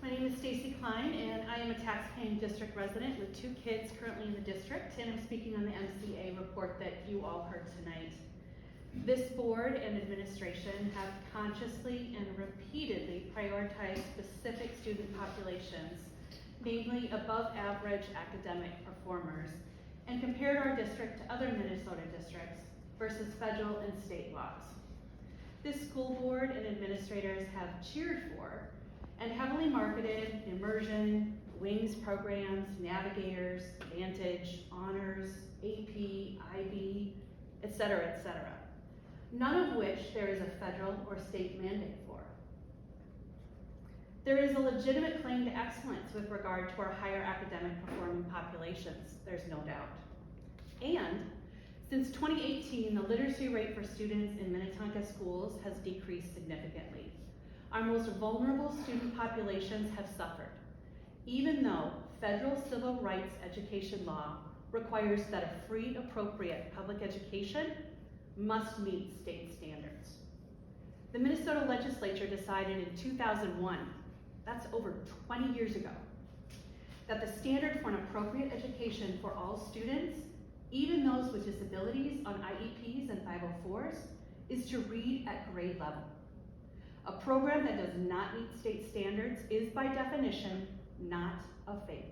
My name is Stacey Klein, and I am a tax-paying district resident with 2 kids currently in the district, and I'm speaking on the MCA report that you all heard tonight. This board and administration have consciously and repeatedly prioritized specific student populations, namely above average academic performers, and compared our district to other Minnesota districts versus federal and state laws. This school board and administrators have cheered for and heavily marketed immersion, wings programs, navigators, Vantage, honors, AP, IB, etc., etc. None of which there is a federal or state mandate for. There is a legitimate claim to excellence with regard to our higher academic performing populations, there's no doubt. And since 2018, the literacy rate for students in Minnetonka schools has decreased significantly. Our most vulnerable student populations have suffered, even though federal civil rights education law requires that a free, appropriate public education must meet state standards. The Minnesota legislature decided in 2001, that's over 20 years ago, that the standard for an appropriate education for all students, even those with disabilities on IEPs and 504s, is to read at grade level. A program that does not meet state standards is by definition not a FAPE.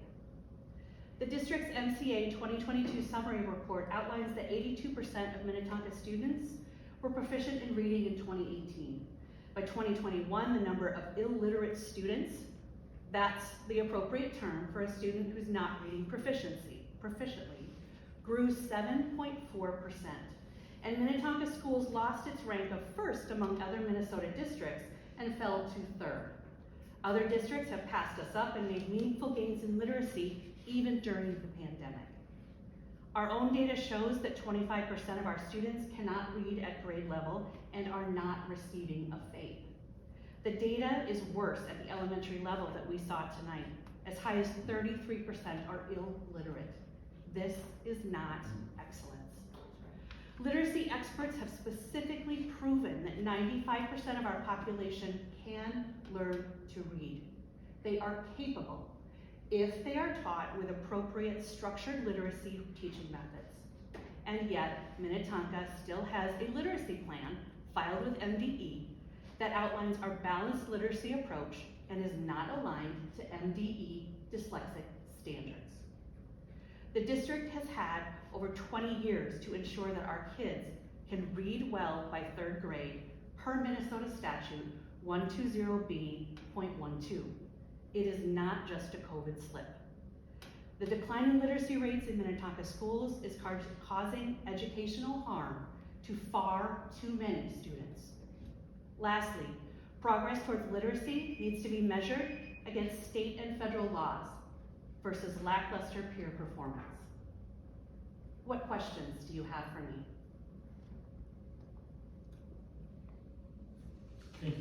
The district's MCA 2022 summary report outlines that 82% of Minnetonka students were proficient in reading in 2018. By 2021, the number of illiterate students, that's the appropriate term for a student who's not reading proficiently, grew 7.4%. And Minnetonka Schools lost its rank of first among other Minnesota districts and fell to 3rd. Other districts have passed us up and made meaningful gains in literacy even during the pandemic. Our own data shows that 25% of our students cannot read at grade level and are not receiving a FAPE. The data is worse at the elementary level that we saw tonight. As high as 33% are illiterate. This is not excellence. Literacy experts have specifically proven that 95% of our population can learn to read. They are capable if they are taught with appropriate structured literacy teaching methods. And yet, Minnetonka still has a literacy plan filed with MDE that outlines our balanced literacy approach and is not aligned to MDE dyslexic standards. The district has had over 20 years to ensure that our kids can read well by 3rd grade per Minnesota statute 120B.12. It is not just a COVID slip. The declining literacy rates in Minnetonka schools is causing educational harm to far too many students. Lastly, progress towards literacy needs to be measured against state and federal laws versus lackluster peer performance. What questions do you have for me?